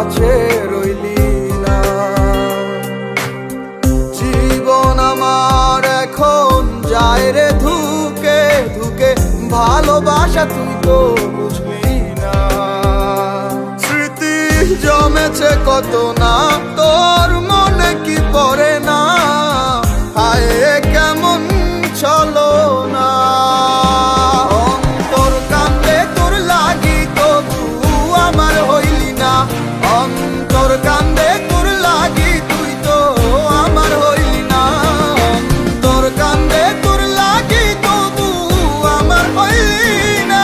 কাছে রইলি না। জীবন আমার এখন যায় রে ধুকে ধুকে, ভালোবাসা তুই তো বুঝলি না। স্মৃতি জমেছে কত না, তোর মনে কি পড়ে না? হায় কেমন চলো না, অন্তর কান্দে তোর লাগি তবু আমার হইলি না। অন্তর কান্দে তোর লাগি তুই তো আমার হইলি না। অন্তর কান্দে তোর লাগি তবু আমার হইলি না।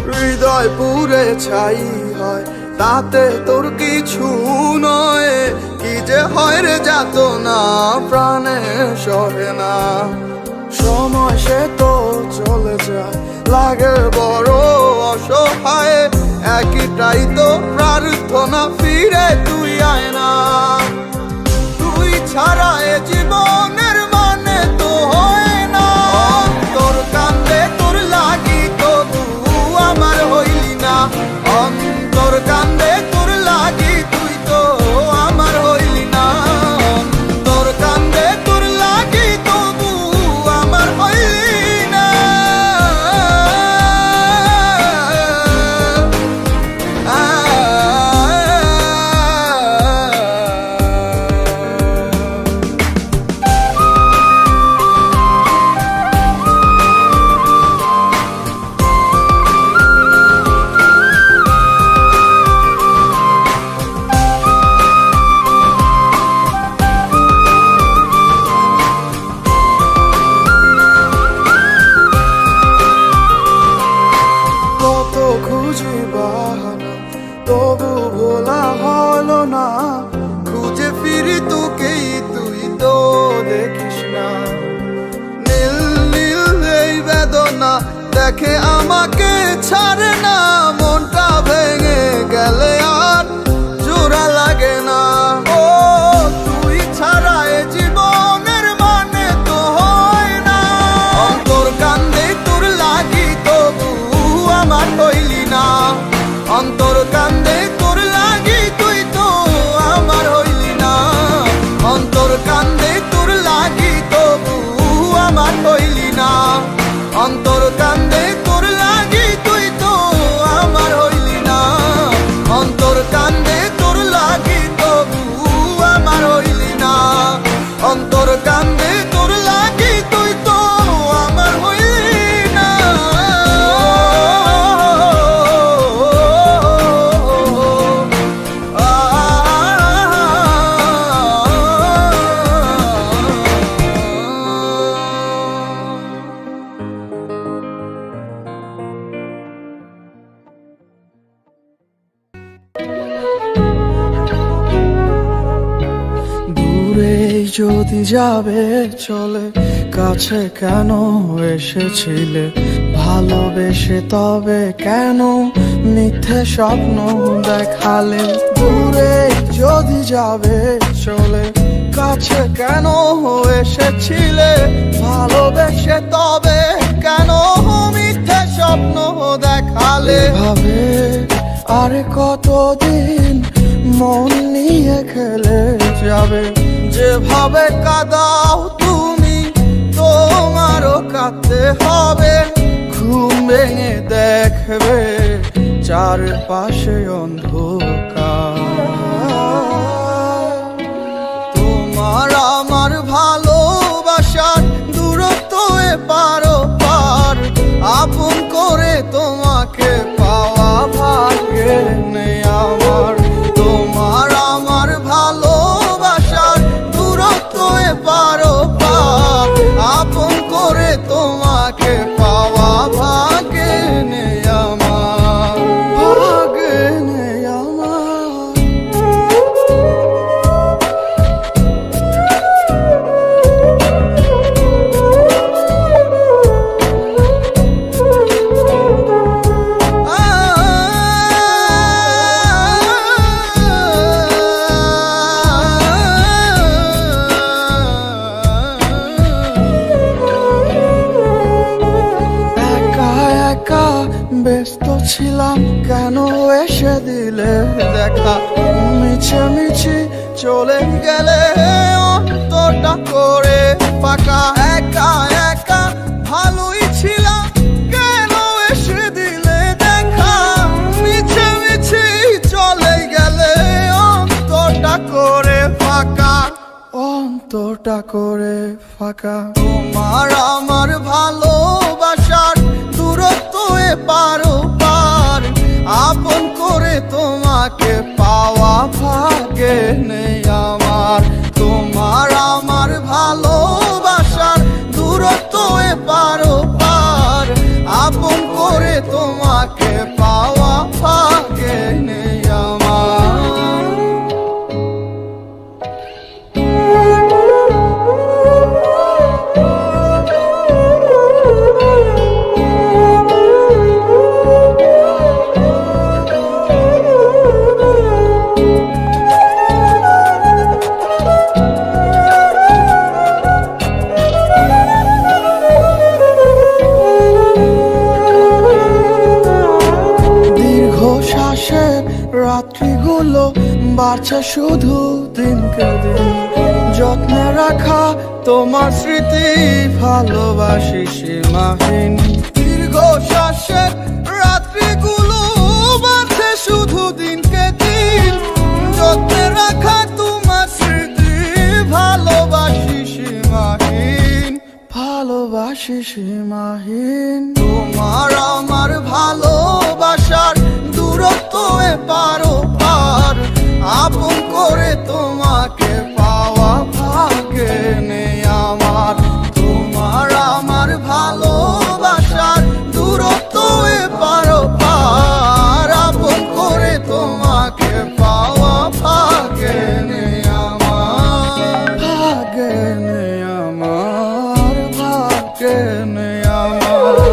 হৃদয় পুরে ছাই হয় তাতে তোর কিছু নয়, কি যে হয় রে যাত না প্রাণে সহে না। সময় সে তো চলে যায়, লাগে বড় অসহায়, একটাই তো প্রার্থনা ফিরে তুই আয় না। তুই ছাড়া এ জীবনের মানে তো হয় না। অন্তর কান্দে তোর লাগি তবু আমার হইলি না। অন্তর কান্দে তোর লাগি তুই তো আমার হইলি না। অন্তর কান্দে তোর লাগি তবু আমার হইলি না। কত খুঁজে বাহানা তবু ভোলা হলো না, খুঁজে ফিরি তোকেই তুই তো দেখিস না। নীল নীল এই বেদনা দেখে আমাকে ছাড়ে না, মনটা ভেঙে গেলে আর জোড়া লাগে না। ও তুই ছাড়া এ জীবনের মানে তো হয় না। অন্তর কান্দে তোর লাগি তবু আমার হইলি না। অন্তর কান্দে তোর লাগি তুই তো আমার হইলি না। অন্তর কান্দে তোর লাগি তবু আমার হইলি না। অন্তর কান্দে তোর লাগি তুই তো আমার হইলি না। অন্তর কান্দে তোর লাগি তবু আমার হইলি না। অন্তর কান্দে তোর লাগি তুই তো আমার হইলি না। দূরে যদি যাবে চলে, কাছে কেন এসেছিলে? ভালোবেসে তবে কেন মিথ্যে স্বপ্ন দেখালে? দূরে যদি যাবে চলে, কাছে কেন এসেছিলে? ভালোবেসে তবে কেন মিথ্যে স্বপ্ন দেখালে? ভাবে আরে কতদিন মন নিয়ে খেলে যাবে? যেভাবে কাঁদাও তুমি তোমারও কাঁদতে হবে। ঘুম ভেঙে দেখবে চারপাশে অন্ধকার। তোমার আমার ভালোবাসার দূরত্ব এপারো পার, আপন করে তোমাকে পাওয়া ভাগ্যে নেই আমার। তোমার আমার ভালোবাসার দূরত্ব এপারো পার, আপন করে তোমাকে পাওয়া ভাগ্যে নেই আমার। ভাগ্যে দেখা মিছামিছি চলে গেলে অন্তরটা করে ফাঁকা একা একা ভালোই ছিলাম কেন এসে দিলে দেখা মিছামিছি চলে গেলে অন্তরটা করে ফাঁকা অন্তরটা করে ফাঁকা তোমার আমার ভালোবাসার দূরত্ব পারো পার আপন করে তোমাকে পাওয়া ভাগ্যে নেই আমার তোমার আমার ভালোবাসার দূরত্ব পারো পার আপন করে তোমাকে পাওয়া ভাগ্যে নেই আমার রাত্রিগুলো বাড়ছে শুধু দিনকে দিন যত্নে রাখা তোমার স্মৃতি ভালোবাসি সীমাহীন দীর্ঘ শ্বাসের রাত্রিগুলো বাড়ছে শুধু দিনকে দিন যত্নে রাখা তোমার স্মৃতি ভালোবাসি সীমাহীন ভালোবাসি সীমাহীন তোমার আমার ভালোবাসার দূরত্ব পারো পার আপন করে তোমাকে পাওয়া ভাগ্যে নেই আমার তোমার আমার ভালোবাসার দূরত্ব পারো পার আপন করে তোমাকে পাওয়া ভাগ্যে নেই আমার ভাগ্যে নেই আমার ভাগ্যে নেই আমার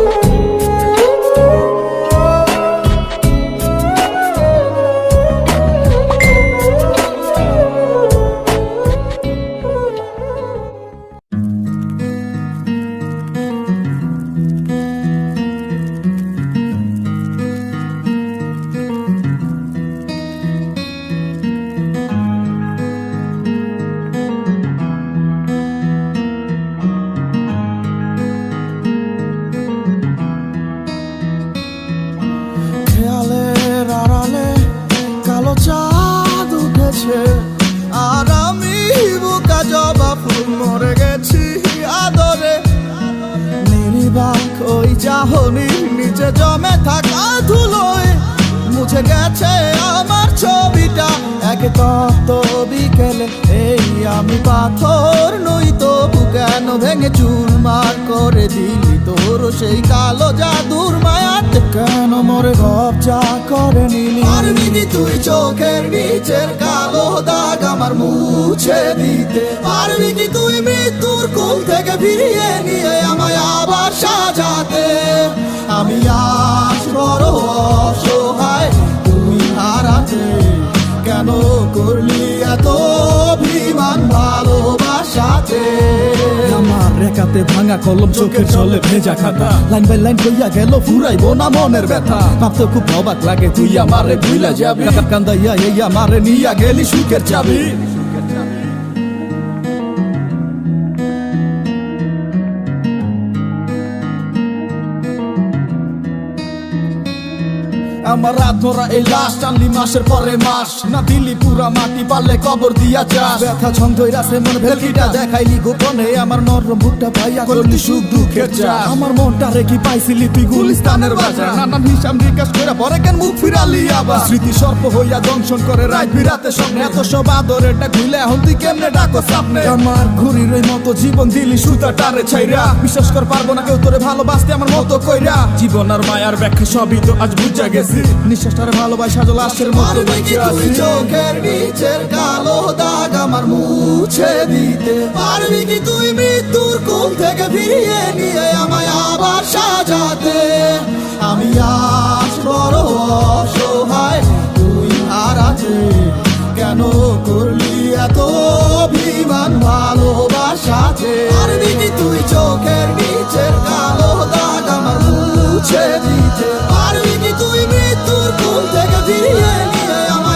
কালো চাঁদ উঠেছে আর আমি বুকা জবা ফুল মরে গেছি আদরে নির্বাক ওই চাহনি নিচে জমে থাকা ধুলোয় মুছে গেছে আমার ছবিটা এক তপ্ত বিকেলে এই আমি পাথর নই তবু কেন ভেঙে চুরমার করে দিলি তোর সেই কালো জাদুর মায়াতে কেন মরে গবজা করে নিলি পারবি কি তুই চোখের নিচের কালো দাগ আমার মুছে দিতে পারবি কি তুই মৃত্যুর কোল থেকে ফিরিয়ে নিয়ে আমায় আবার সাজাতে আমি আজ বড় অসহায় তুই হারাতে কেন করলি এত অভিমান ভালোবাসাতে আমার রেখাতে ভাঙা কলম চোখের জলে ভেজা খাতা লাইন বাই লাইন কইয়া গেল ফুরাইবো না মনের ব্যথা ভাবতে খুব অবাক লাগে তুই আমারে ভুলা যাবি কান্দাইয়া এই আমারে নিয়া গেলি সুখের চাবি আমার রাত ধরা এই লাশ টানলি মাসের পরে মাস না দিলি পুরা মাটি পারলে কবর দিয়া যাস ব্যথা ছন্দ রাসে মন ভেলকিটা দেখাইলি গোপনে আমার নরম বুকটা পাইয়া করলি সুখ দুঃখের চাষ আমার মনটা রেখি পাইছিলি তুই গুলিস্তানের বাজার নানান হিসাব নিকাশ করে পরে কেন মুখ ফিরালি আবার স্মৃতি সর্প হইয়া দংশন করে রাত বিরাতে স্বপ্নে এত সব আদরেরটা খুলে এখন তুই কেমনে ডাকো সামনে আমার ঘুরির ওই মতো জীবন দিলি সুতা টারে ছাইরা বিশ্বাস কর পারবো না কেউ তোরে ভালোবাসতে আমার মতো কইরা জীবন আর মায়ার ব্যাখ্যা সবই তো আজ বুঝা গেছি নিঃশ্বাসটারে ভালোবাসা লাশের মতো বেঁচে আছি চোখের নিচের কালো দাগ আমার মুছে দিতে পারবি কি তুই মৃত্যুর কোল থেকে ফিরিয়ে নিয়ে আমায় আবার সাজাতে আমি আজ বড় অসহায় তুই হারাতে কেন করলি এত অভিমান ভালোবাসাতে পারবি কি তুই চোখের নিচের কালো দাগ আমার মুছে দিতে পারবি কি তুই মৃত্যুর কোল থেকে ফিরিয়ে নিয়ে আমার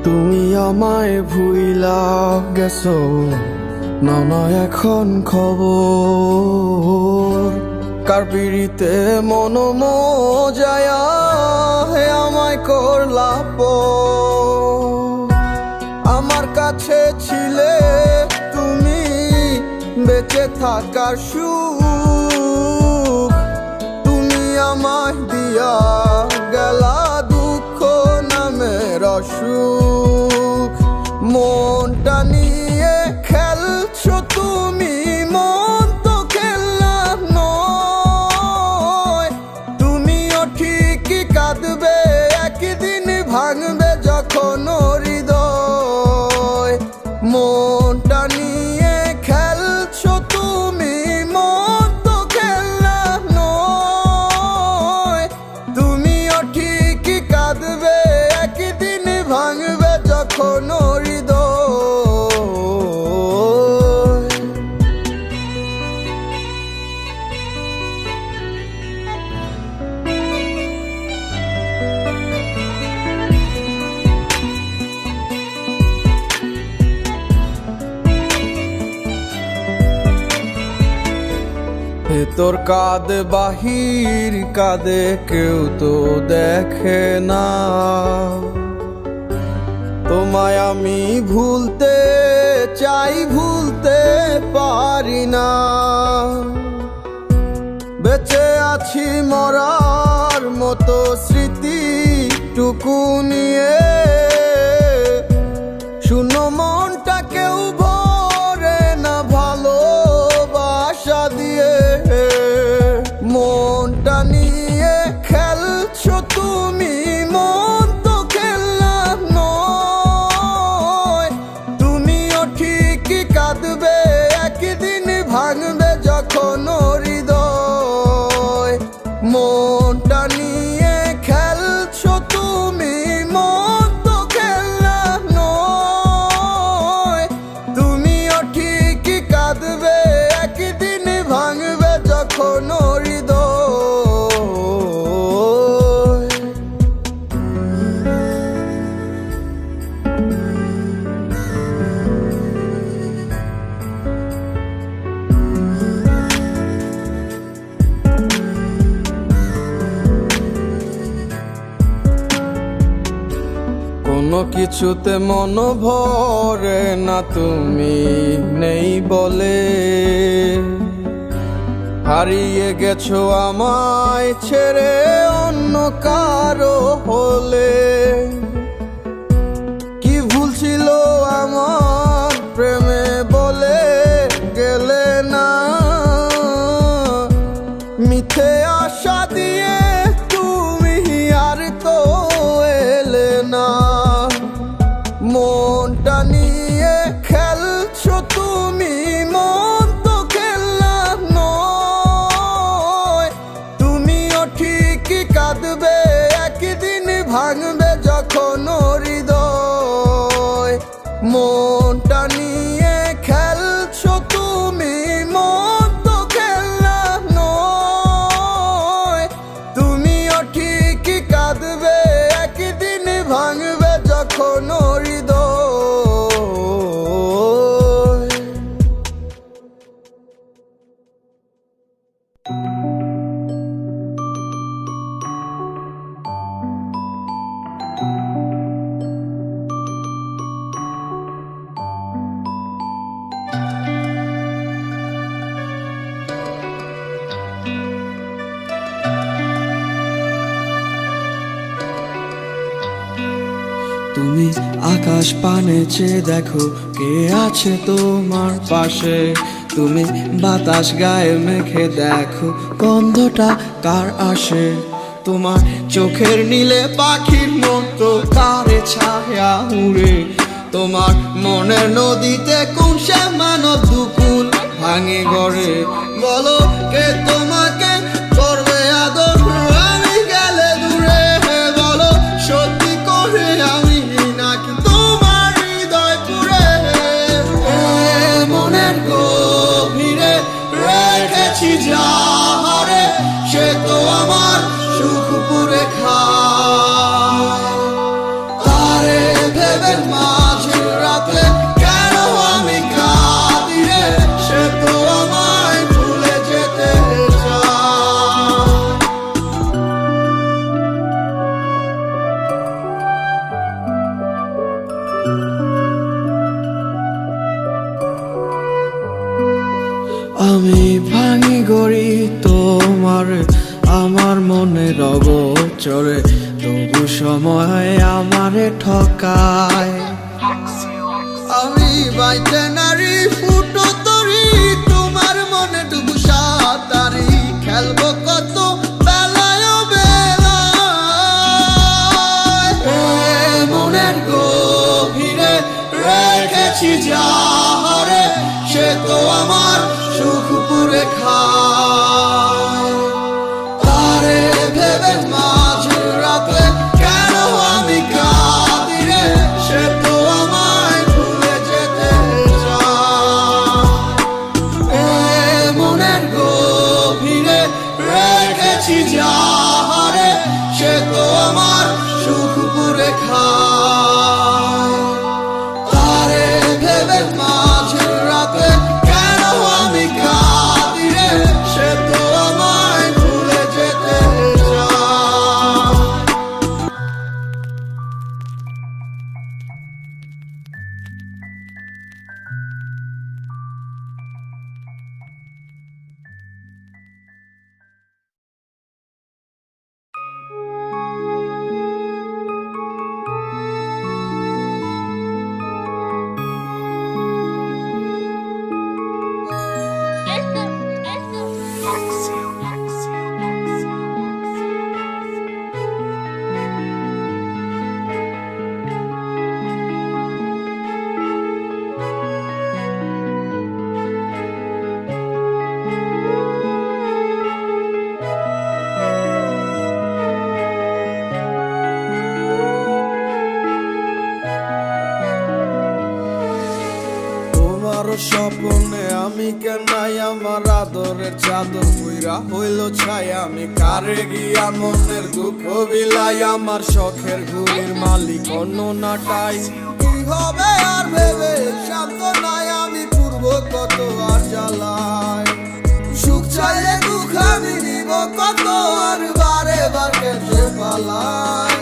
তুমি আমায় ভুইলা গেছো, নাও না এখন খবর। কার পিড়িতে মন মজায়া হে আমায় করলা পর। আমার কাছে ছিলে তুমি বেঁচে থাকার সুখ, তুমি আমায় দিয়া গেলা দুঃখ নামের অসুখ। মনটা নিয়ে খেলছো তুমি, মন তো খেলনা নয়। তুমিও ঠিকই কাঁদবে, একদিন ভাঙবে যখন হৃদয়। মনটা নিয়ে খেলছো তুমি, মন তো খেলনা নয়। তুমিও ঠিকই কাঁদবে, একদিন ভাঙবে যখন হৃদয়। ভেতর কাঁদে বাহির কাঁদে, কেউ তো দেখে না। তোমায় আমি ভুলতে চাই, ভুলতে পারি না। বেঁচে আছি মরার মতো স্মৃতিটুকু নিয়ে। শুনো মনটা কেউ ভরে না ভালোবাসা দিয়ে। মনটা নিয়ে খেলছো তুমি, মন তো খেলনা নয়। তুমিও ঠিকই কাঁদবে, একদিন ভাঙবে যখন হৃদয়। মনটা নিয়ে খেলছো তুমি, মন তো খেলনা নয়। তুমিও ঠিকই কাঁদবে, একদিন ভাঙবে যখন হৃদয়। কোনো কিছুতে মন ভরে না, তুমি নেই বলে। হারিয়ে গেছো আমায় ছেড়ে অন্য কারো হলে। কি ভুল ছিল আমার প্রেমে বলে গেলে না। মিথ্যে আশা দিয়ে তুমি আর তো এলে না। মনটা নিয়ে খেলছো তুমি, মন তো খেলনা নয়। তুমিও ঠিকই কাঁদবে, একদিন ভাঙবে যখন হৃদয়। মনটা নিয়ে খেলছো তুমি, মন তো খেলনা নয়। তুমিও ঠিকই কাঁদবে, একদিন ভাঙবে যখন হৃদয়। তুমি আকাশ পানে চেয়ে দেখো, কে আছে তোমার পাশে। তুমি বাতাস গায়ে মেখে দেখো, গন্ধটা কার আসে। তোমার চোখের নীলে পাখির মতো কারে ছায়া উড়ে। তোমার মনের নদীতে কোন সে মানব দুকুল ভাঙে গড়ে। বলো কে তোমাকে করবে আদর, আমি গেলে দূরে। বলো সত্যি করে আমি নাকি তোমার হৃদয় পুরে। মনের গভীরে রেখেছি যাহারে, সে তো আমার সুখ পুরে খায়। তারে ভেবে মাঝে রাতে কেন আমি কাঁদি রে, সে তো আমায় ভুলে যেতে চায়। আমি ভাঙি গড়ি তোমার আমার মনে অগোচরে, তবু সময় আমারে ঠকায়। আমি বাইতে নারী ফুটো তরি, তোমার মনে ডুবু সাঁতারি, খেলবো কত বেলায় বেলায়। মনের গভীরে রেখেছি যাহারে, সে তো আমার সুখ পুরে খায়। তারে ভেবে মাঝে রাতে কেন আমি কাঁদি রে, সে তো আমায় ভুলে যেতে চায়। মনের গভীরে রেখেছি যাহারে, সে তো আমার সুখ পুরে খায়। তারে ভেবে মাঝে রাতে কেন আমি কাঁদি রে, সে তো আমায় ভুলে যেতে চায়। তোমার স্বপ্নে আমি কেনাই, আমার আদরের চাদর বইরা হইল ছাই। আমি কারে গিয়া মনের দুঃখ বিলাই, আমার শখের ঘুড়ির মালিক অন্য নাটাই। কি হবে আর ভেবে শান্ত নাই, আমি পূর্ব কত আর জ্বালাই। সুখ চাইলে দুঃখ আমি নিব কত, আর বারে বার কেটে পালাই।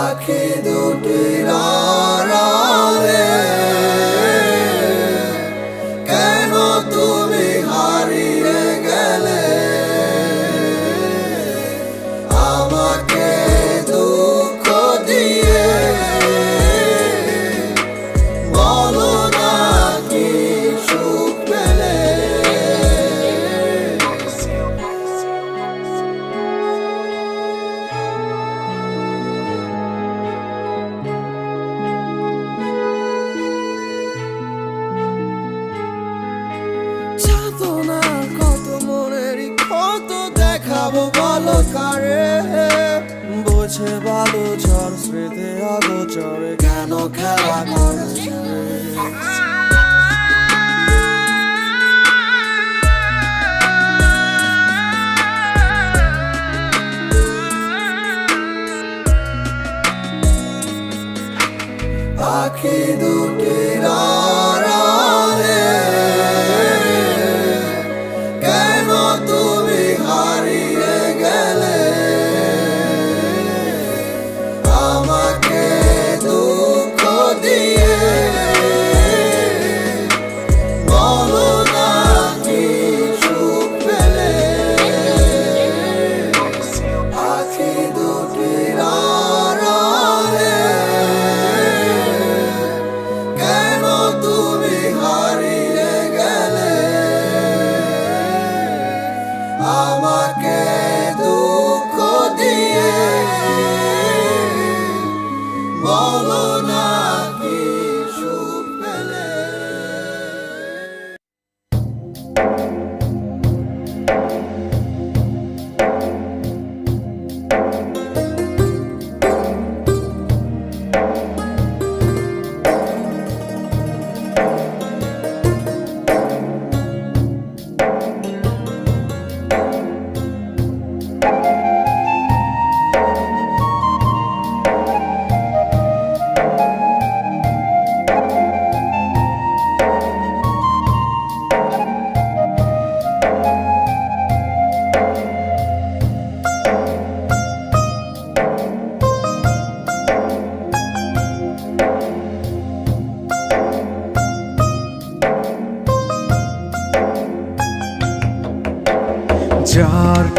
আখি দুটির আড়ালে কেন তুমি হারিয়ে গেলে, আমাকে দুঃখ দিয়ে বলো না কি সুখ পেলে। সাধনার কত মনেরই কত দেখাবো বলো কারে, বোঝে ভালো ঝড় স্মৃতি অগোচরে কেন খেলা করেছে। আখি দুটির আড়ালে কেন তুমি হারিয়ে গেলে, আমাকে দুঃখ দিয়ে বলো না কি সুখ পেলে। আখি দুটির আড়ালে কেন তুমি হারিয়ে গেলে, আমাকে দুঃখ দিয়ে বলো না কি সুখ পেলে।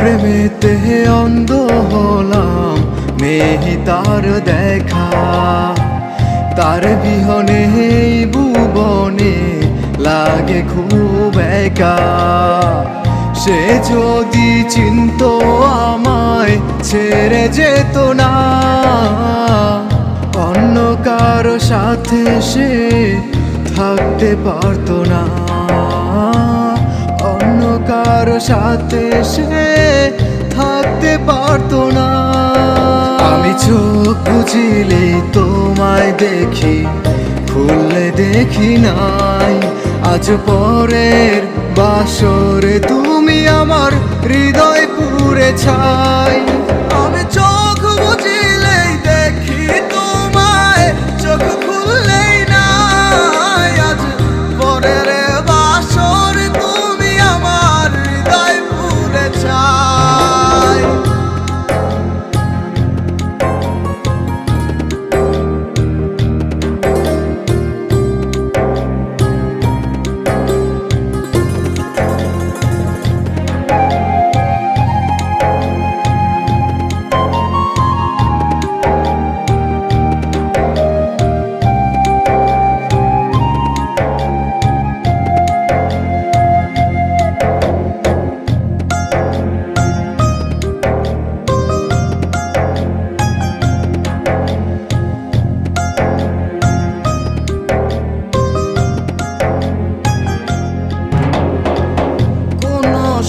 প্রেমেতে অন্ধ হলাম নেহি তার দেখা, তার বিহনে এই ভুবনে লাগে খুব একা। সে যদি চিনতো আমায় ছেড়ে যেত না, অন্য কারো সাথে সে থাকতে পারতো না, অন্য কারো সাথে সে থাকতে পারতো না। আমি চোখ বুঝিলেই তোমায় দেখি, খুললে দেখি নাই। আজ পরের বাসরে তুমি আমার হৃদয় পুড়ে ছাই। আমি চোখ বুঝিলেই দেখি তোমায়, চোখ খুললেই নাই। আজ পরের বাসরে তুমি আমার হৃদয় পুড়ে ছাই।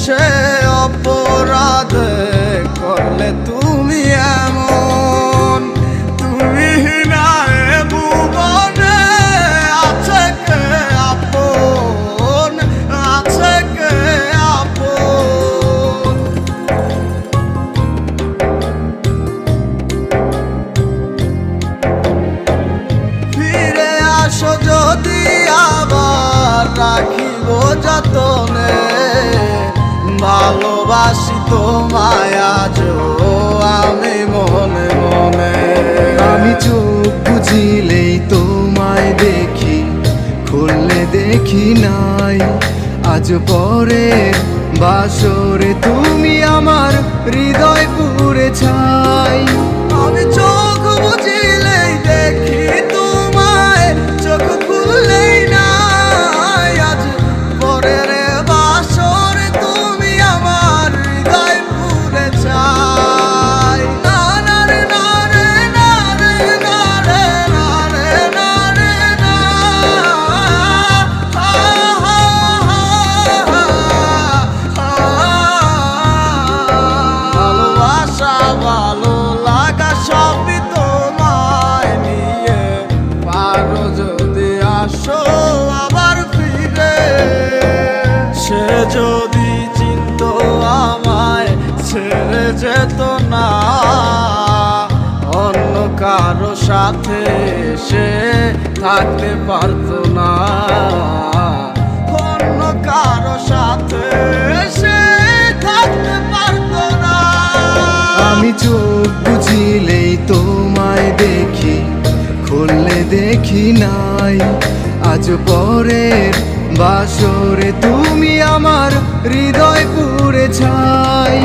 সে অপরাধ করলে তুমি এমন, তুমি না এ ভুবনে আছে কে আপন, আছে কে আপন। ফিরে আসো যদি আবার রাখিব যতনে, ভালোবাসি তোমায় আজও আমি মনে মনে। আমি চোখ বুঝিলেই তোমায় দেখি, খুললে দেখি নাই। আজ পরের বাসরে তুমি আমার হৃদয় পুড়ে ছাই। আমি চোখ বুঝিলেই দেখি তোমায়, চোখ খুললেই নাই। আজ পরের বাসরে তুমি আমার হৃদয় পুড়ে ছাই। না না রে না রে না রে না রে না রে না রে না। ভালোবাসা ভালো লাগা সবই তোমায় নিয়ে, পারো যদি আসো আবার ফিরে। সে যদি চিনতো আমায় ছেড়ে যেত না, অন্য কারো সাথে সে থাকতে পারতো না, অন্য কারো সাথে সে থাকতে পারতো না। আমি চোখ বুঝিলেই তোমায় দেখি, খুললে দেখি নাই। আজ পরের বাসরে তুমি আমার হৃদয় পুড়ে ছাই।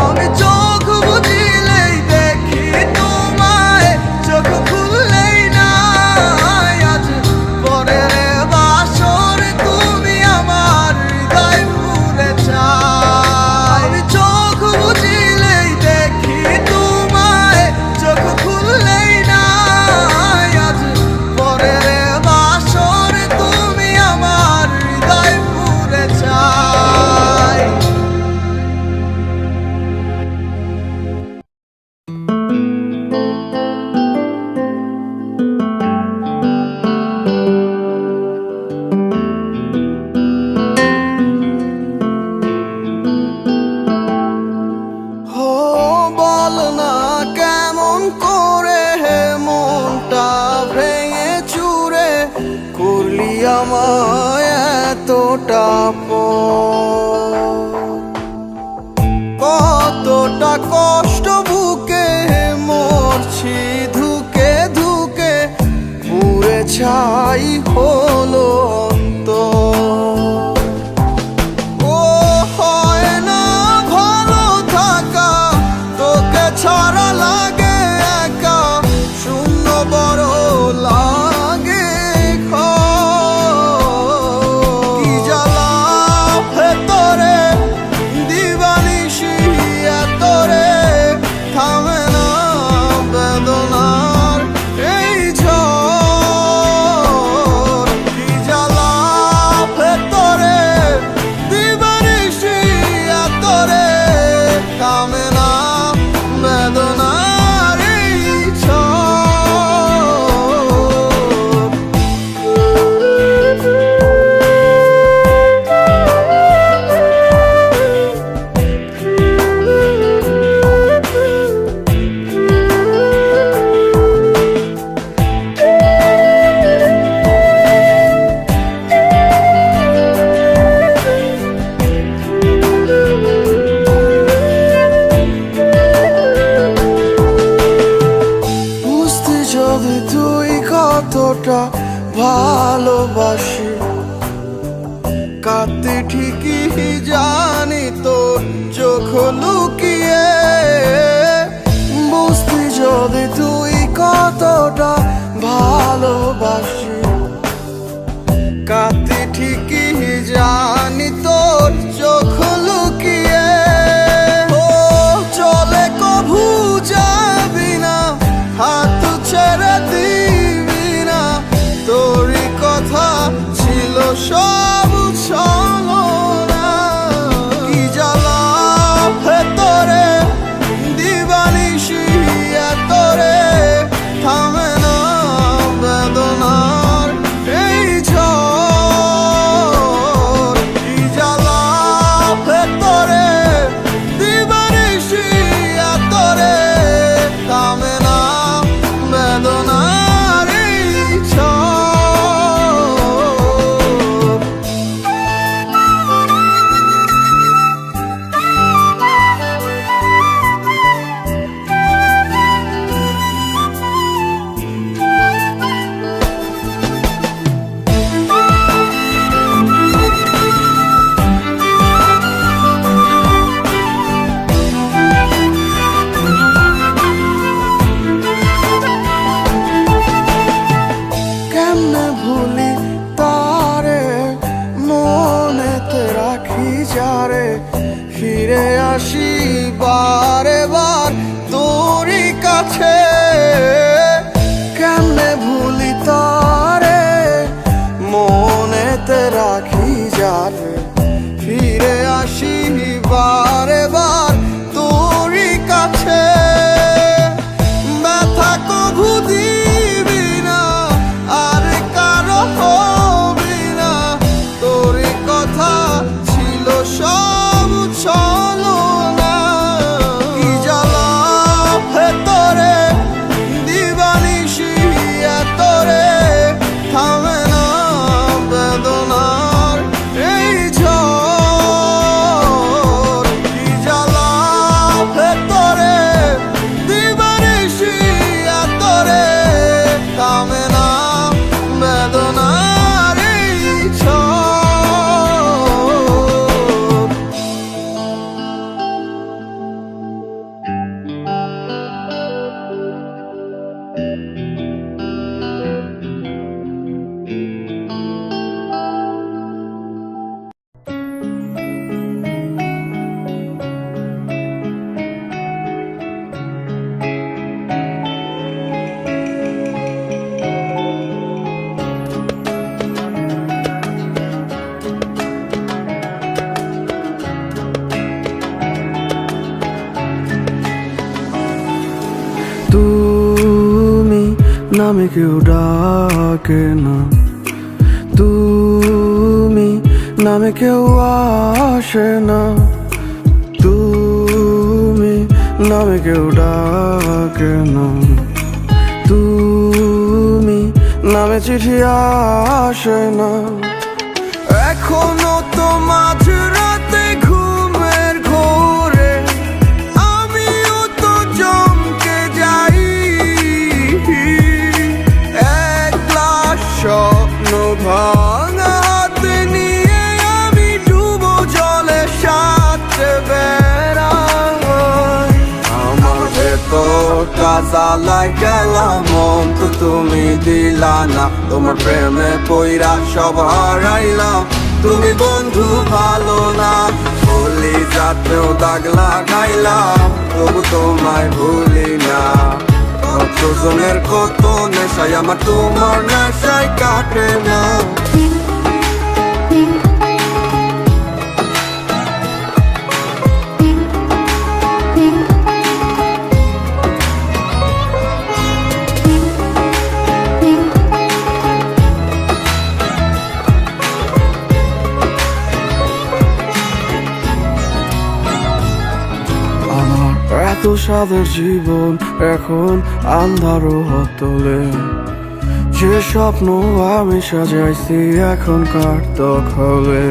আমি চোখ বুঝিলেই দেখি তোমায়, চোখ খুললেই নাই। আজ পরের বাসরে তুমি আমার হৃদয় পুড়ে ছাই। আমি চোখ বুঝিলেই দেখি তোমায়, চোখ খুললেই নাই। আজ পরের বাসরে তুমি আমার হৃদয় পুড়ে ছাই। বল না কেমন করে মনটা ভেঙে চুরে করলি আমায় এতটা কতটা কষ্ট বুকে মরছি ধুকে ধুকে, পুড়ে ছাই হলো অন্তর। ও হয় না ভালো যদি তুই কতটা ভালোবাসি, কাঁদতে ঠিকই জানি তোর চোখ লুকিয়ে। বুঝতি যদি তুই কতটা ভালোবাসি, কাঁদতে ঠিকই জানি তোর চোখ লুকিয়ে। ও চলে কভু যাবি না, হাত ছেড়ে দিবি না, তোরই কথা ছিল সব চলো না। কি জ্বালা ভেতরে দিবানিশি এতরে, থামে না বেদনার এই ঝড়। কি জ্বালা ভেতরে দিবানিশি এতরে, থামে না বেদনার এই ঝড়। কেমনে ভুলি তারে, মনেতে রাখি যারে, ফিরে আসি বারে বার তোরই কাছে। কেমনে ভুলি তারে, মনেতে রাখি যারে, ফিরে আসি বারে বার তোরই কাছে। ব্যথা কভু দিবি না, আর কারো হবি না, তোরই কথা ছিল সব চলো না। কি জ্বালা ভেতরে দিবানিশি এতরে, থামে না বেদনার এই ঝড়। কি জ্বালা ভেতরে দিবানিশি এতরে, থামে না বেদনার এই ঝড়। তুমি নামে কেউ ডাকে না, তুমি নামে কেউ আসে না, তুমি নামে কেউ ডাকে না, তুমি নামে চিঠি আসে না। এখনো তো মাঝরাতে ঘুমের ঘোরে আমিও তো চমকে যাই। এক গ্লাস স্বপ্ন ভাঙা হাতে নিয়ে আমি ডুবো জলে সাঁতরে বেড়াই। আমার ভেতরটা জ্বালায় গেলাম, মন তো তুমি দিলা না, তোমার প্রেমে পইরা সব হারাইলাম। তুমি বন্ধু ভালো না, বলি যাতেও দাগ লাগাইলাম, তবু তোমায় ভুলি না। কতজনের কত নেশায় আমার তোমার নেশায় কাটে না। এত সাদের জীবন এখন আন্ধারও হতলে, যে স্বপ্ন আমি সাজাইছি এখন কার দখলে।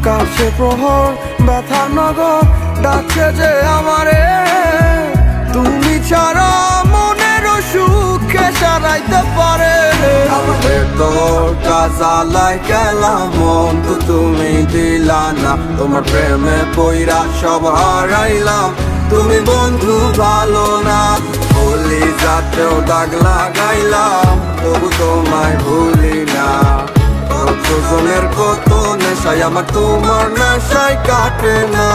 কাছে প্রহর ব্যথার নগর ডাকছে যে আমারে, তুমি ছাড়া মনের সুখ দুঃখে সারাইতে পারে। আমার ভেতরটা জ্বালায় গেলাম মন তো তুমি দিলা না, তোমার প্রেমে পইরা সব হারাইলাম, তুমি বন্ধু ভালো না। ভুলি যাতেও দাগ লাগাইলাম তবু তোমায় ভুলি না। কতজনের কত নেশায় আমার তোমার নেশায় কাটে না।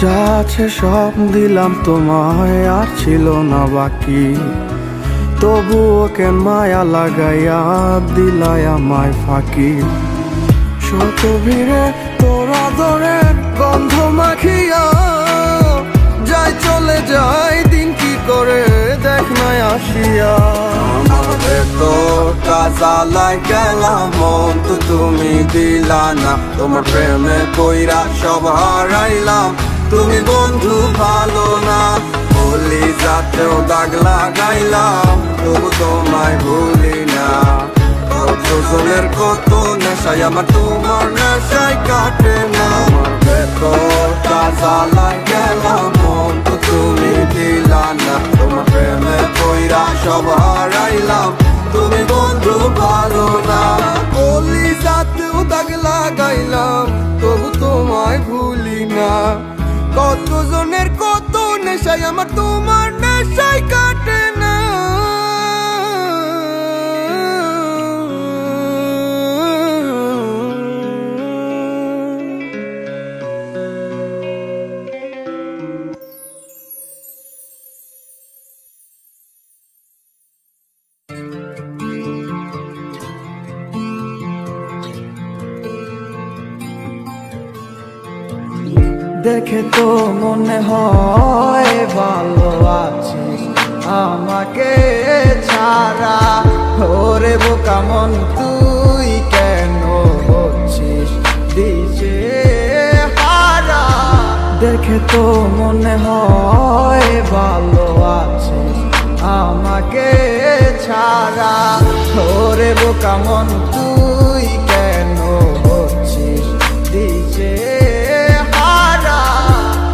যা আছে সব দিলাম তোমায়, আর ছিল না বাকি, তবুও কেন মায়া লাগাইয়া দিলাই আমায় ফাঁকি। শত ভিড়ে তোর আদরের গন্ধ মাখিয়া যাই চলে যাই দিন কি করে দেখ নাই আসিয়া। আমার ভেতরটা জ্বালায় গেলাম মন তো তুমি দিলা না, তোমার প্রেমে পইরা সব হারাইলাম, তুমি বন্ধু ভালো না। ভুলি যাতেও দাগ লাগাইলাম তবু তোমায় ভুলি না। কতজনের কত নেশায় আমার তোমার নেশায় কাটে না। আমার ভেতরটা জ্বালায় গেলাম মন তো তুমি দিলা না, তোমার প্রেমে পইরা সব হারাইলাম, তুমি বন্ধু ভালো না। ভুলি যাতেও দাগ লাগাইলাম তবু তোমায় ভুলি না। কতজনের কত নেশায় আমার তোমার নেশায় কাটে না। দেখে তো মনে হয় ভালো আছিস আমাকে ছাড়া, ওরে বোকা মন তুই কেন হচ্ছিস দিশে হারা। দেখে তো মনে হয় ভালো আছিস আমাকে ছাড়া, ওরে বোকা মন তুই কেন হচ্ছিস দিশে হারা।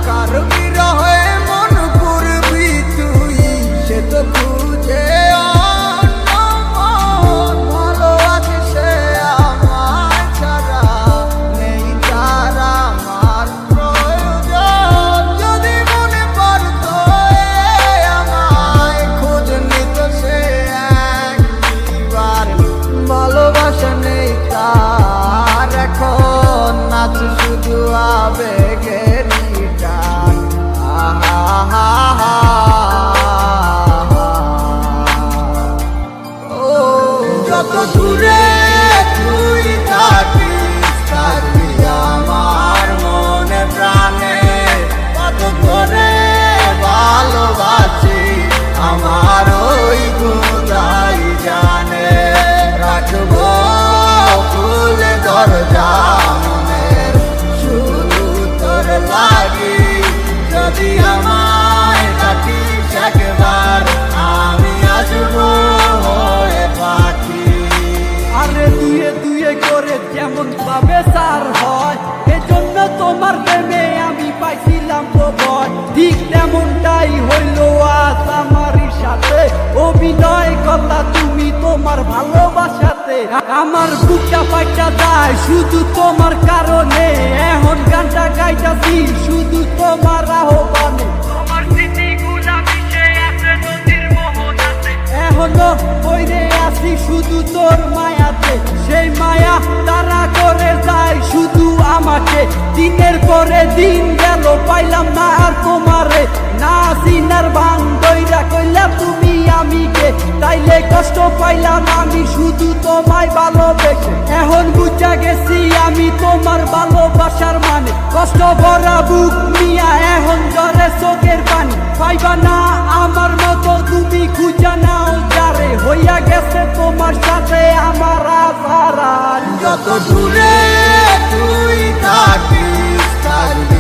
কারো বিরহে মন করবি তুই সে তো খুঁজে অন্য মন, ভালো আছে সে আমার ছাড়া, নেই তার আমার প্রয়োজন। যদি মনে পড়তো আমায় খোঁজ নিত সে একবার, ভালোবাসা নেই তার এখন নাচ শুধু আবেগের টান। ও যত দূরে তুই থাকিস থাকবি আমার মনে প্রাণে, কত করে ভালোবাসি আমার ওই খোদাই জানে। রাখবো খুলে দরজা মনের শুধু তোর লাগি, যদি আমায় ডাকিস একবার আমি আসবো হয়ে পাখি। আরে দুয়ে দুয়ে করে যেমন ভাবে সার হয়, এজন্য তোমার প্রেমে আমি পাইছিলাম তো ভয়। ঠিক তেমনটাই হইল আজ আমারই সাথে, অভিনয় কথা তুমি তোমার ভালোবাসাতে। আমার বুকটা পাইটা যায় শুধু তোমার কারণে, এখন গানটা গাইতাছি শুধু তোমার আহ্বানে। তোমার স্মৃতিগুলা মিশে আছে নদীর মোহনাতে, এখনো বইরে আছি শুধু তোর মায়াতে। সেই মায়া তারা করে যায় শুধু আমাকে, দিনের পরে দিন গেল পাইলাম না আর তোমারে। না সিনার ভাঙ দইরা কইলা তুমি আমিকে, তাইলে কষ্ট পাইলাম আমি শুধু তোমায় ভালোবেসে। এখন বুঝা গেছি আমি তোমার ভালোবাসার মানে, কষ্ট ভরা বুক নিয়া এখন জ্বরে চোখের পানি। পাইবা না আমার মতো তুমি খুঁজা নাও যারে, হইয়া গেছে তোমার সাথে আমার আধার। যত দূরে তুই থাকিস থাকবি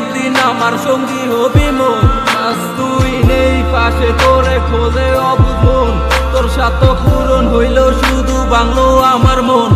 একদিন আমার সঙ্গী হবি মন। আজ তুই নেই পাশে, তোরে খোঁজে অবুঝ মন। তোর সাথে পূরণ হইল শুধু বাংলো আমার মন।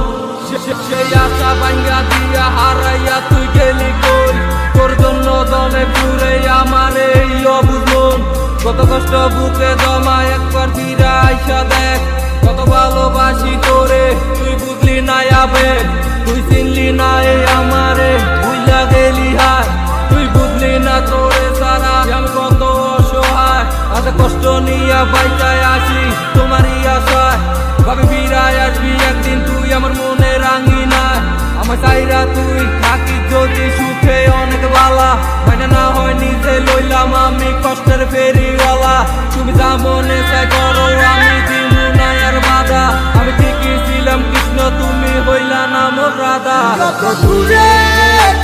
সেই আশা ভাঙ্গা দিয়া হারাইয়া তুই গেলি কই, তোর জন্য দমে ঘুরে আমার এই অবুঝ মন। কত কষ্ট বুকে জমা, একবার ফিরে আইসা দেখ কত ভালোবাসি তোরে, তুই বুঝলি না আবেগ, তুই চিনলি না এই আমারে, বুঝলা গেলি হায়, তুই বুঝলি না তোরে সারা আমি কত অসহায়। আজ কষ্ট নিয়া বাইচায় আসি তোমারই আশায়, ভাবি ফিরায় আসবি একদিন তুই আমার মনে রাঙিনায়। আমার চাইরা তুই থাকিস যদি সুখে অনেক বালা, মানে না হয় নিজে লইলাম আমি কষ্টের ফেরিওয়ালা। তুমি যা মনে চাই করো, আমি দিমু না আর বাধা। আমি ঠিকই ছিলাম কৃষ্ণ, তুমি হইলা না মোর রাধা। কত দূরে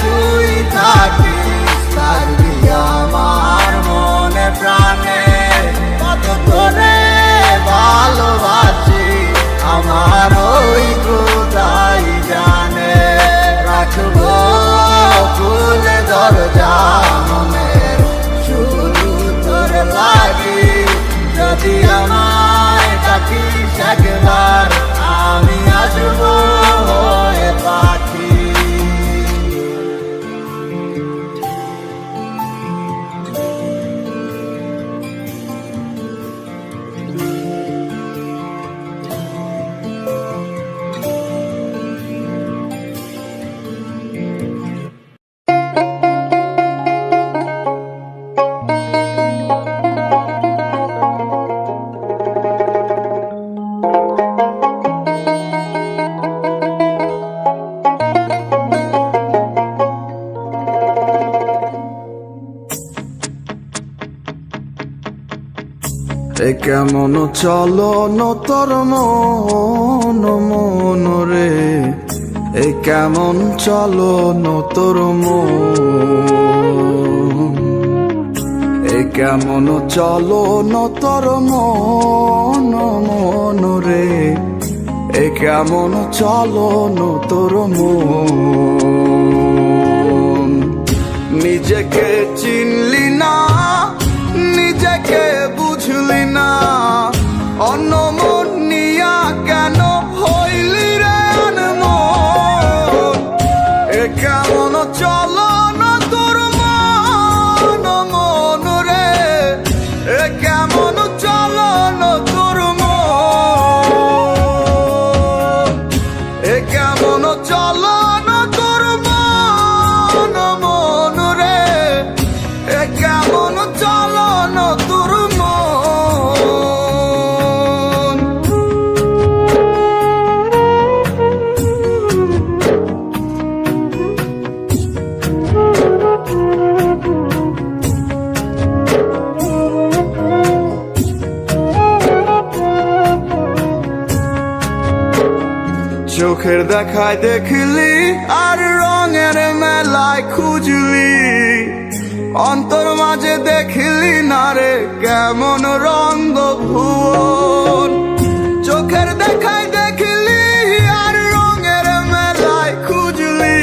তুই থাকিস থাকবি আমার মনে প্রাণে, কত তোরে ভালোবাসি আমার ওই খোদাই জানে। রাখবো খুলে দরজা মনের শুধু তোর লাগি, যদি আমায় ডাকিস একবার আমি আসবো হয়ে পাখি। কেমন চলন তোর মন মন রে, কেমন চলন তোর মন, কেমন চলন তোর মন মন রে, কেমন চলন তোর মন। নিজেকে চিনলি না, নিজেকে বুঝলি না, অন্য মন নিয়া কেন হইলি রে আনমন। কেমন চলন তোর মন মন রে, কেমন চলন তোর মন, কেমন চলন তোর মন মন রে, কেমন চলন তোর মন। চোখের দেখায় দেখলি আর রঙের মেলায় খুঁজলি, অন্তর মাঝে দেখলি না রে কেমন রঙ্গ ভুবন। চোখের দেখায় দেখলি আর রঙের মেলায় খুঁজলি,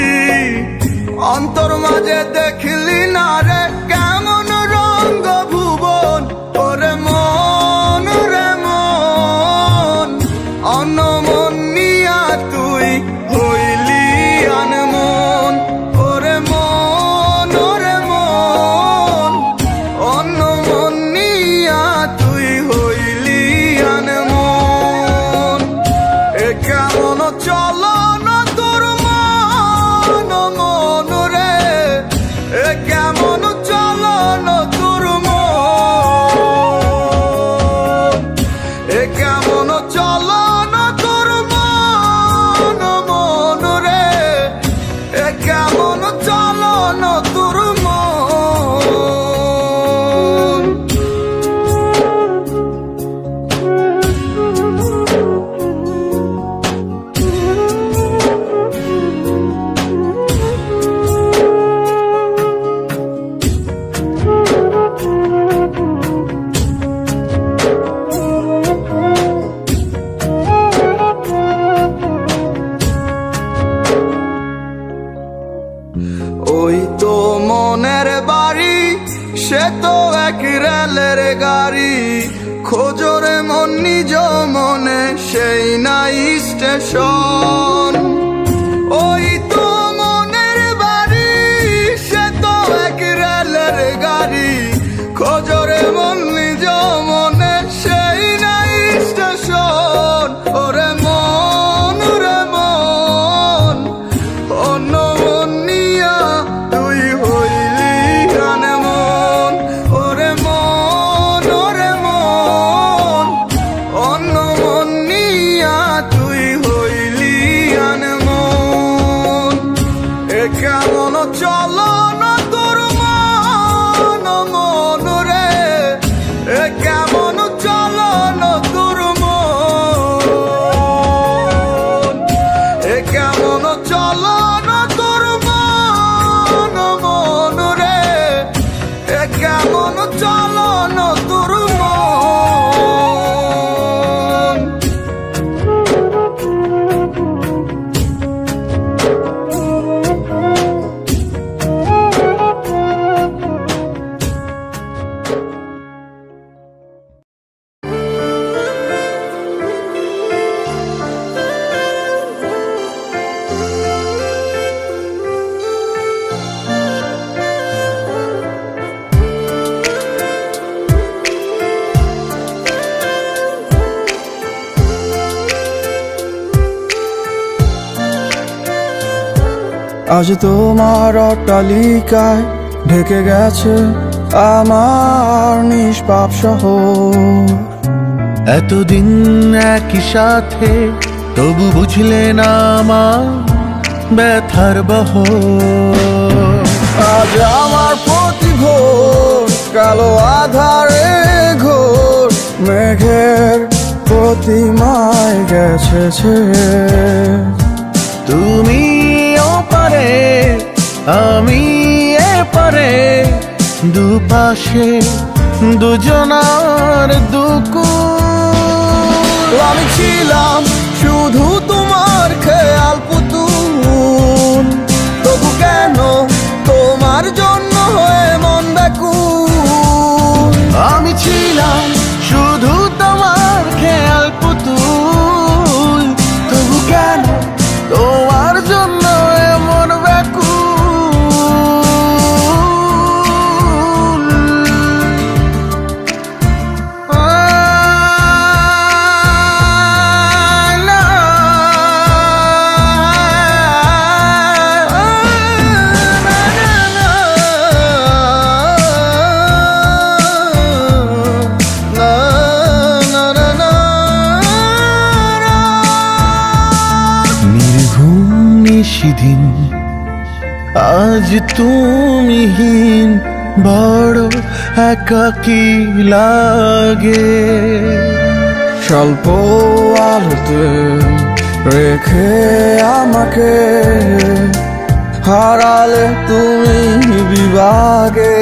অন্তর মাঝে দেখলি না রে কেমন রঙ্গ ভুবন। ওরে মন রে মন, অন্য মন নিয়া তুই হইলি আনমন। ওরে মন ওরে মন, অন্য মন নিয়া তুই হইলি আনমন। কেমন চলন তোর মন মন রে, কেমন চলন তোর মন, কেমন চলন তোর মন মন রে, কেমন চলন তোর মন। সে তো এক রেলের গাড়ি, খোঁজরে মন নিজ মনে সেই নাই স্টেশন। ওই তো মনের বাড়ি, সে তো এক রেলের গাড়ি, খোঁজরে মন নিজ মনে সেই নাই স্টেশন। ওরে মন রে মন, অন্য মন নিয়া তুই হইলি গানে মন। ওরে মন অন্য মন নিয়া তুই হইলি গানে মন। এ কেমন চলন তোর মন মন রে, এ কেমন চলন তোর মন, এ কেমন চলন তোর মন মন রে, এ কেমন চলন তোর মন। আজ তোমার অট্টালিকায় ঢেকে গেছে আমার নিষ্পাপ শহর। এতদিন একই সাথে তবু বুঝলে না আমার ব্যথার বহর। আজ আমার প্রতিভোর কালো আধারে ঘোর, মেঘের প্রতিমায় গেছে ছেয়ে। তুমি ওপারে আমি এপারে, দুপাশে দুজনার দুকুল। আমি ছিলাম শুধু তোমার খেয়াল পুতুল, তবু কেন তোমার জন্য হয়ে মন ব্যাকুল। আমি ছিলাম শুধু তোমার খেয়াল পুতুল, তবু কেন তোমার জন্য এমন ব্যাকুল। নিশিদিন আজ তুমিহীন বড় একাকী লাগে। স্বল্প আলোতে রেখে আমাকে হারালে তুমি বিভাগে।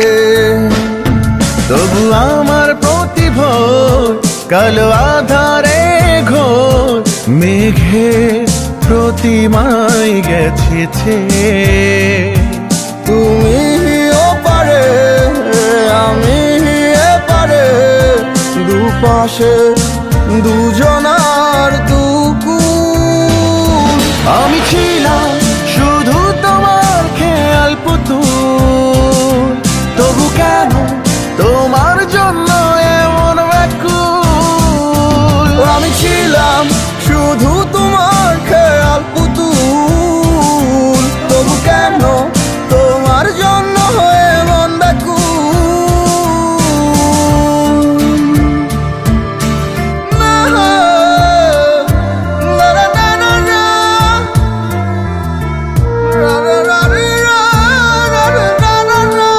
তবু আমার প্রতিভোর কালো আধারে ঘোর, মেঘে প্রতিমায় গেছে। তুমি ওপারে আমি এপারে, দুপাশে দুজনার দুকুল। আমি ছিলাম শুধু তোমার খেয়াল পুতুল, তবু কেন তোমার জন্য এমন ব্যাকুল। আমি ছিলাম শুধু তোমার খেয়াল পুতুল, তবু কেন তোমার জন্য হয়ে মন ব্যাকুল। না, না, না, না, না, না। রা, রা, রা, রে, রা, রা, রা, রা, রা, রা।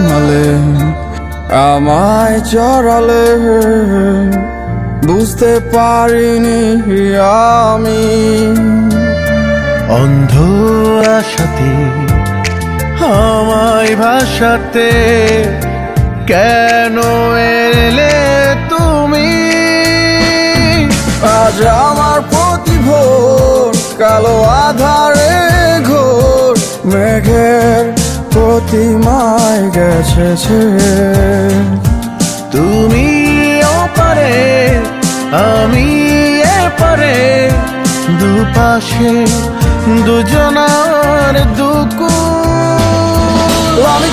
মালে আমায় চড়ালে, বুঝতে পারিনি আমি। অন্ধ আশাতে আমায় ভাসাতে কেন এলে তুমি? আজ আমার প্রতিভোর কালো আধারে ঘোর মেঘের প্রতিমায় গেছে ছেয়ে। তুমি ওপারে আমি এপারে, দুপাশে দুজনার দুকুল। আমি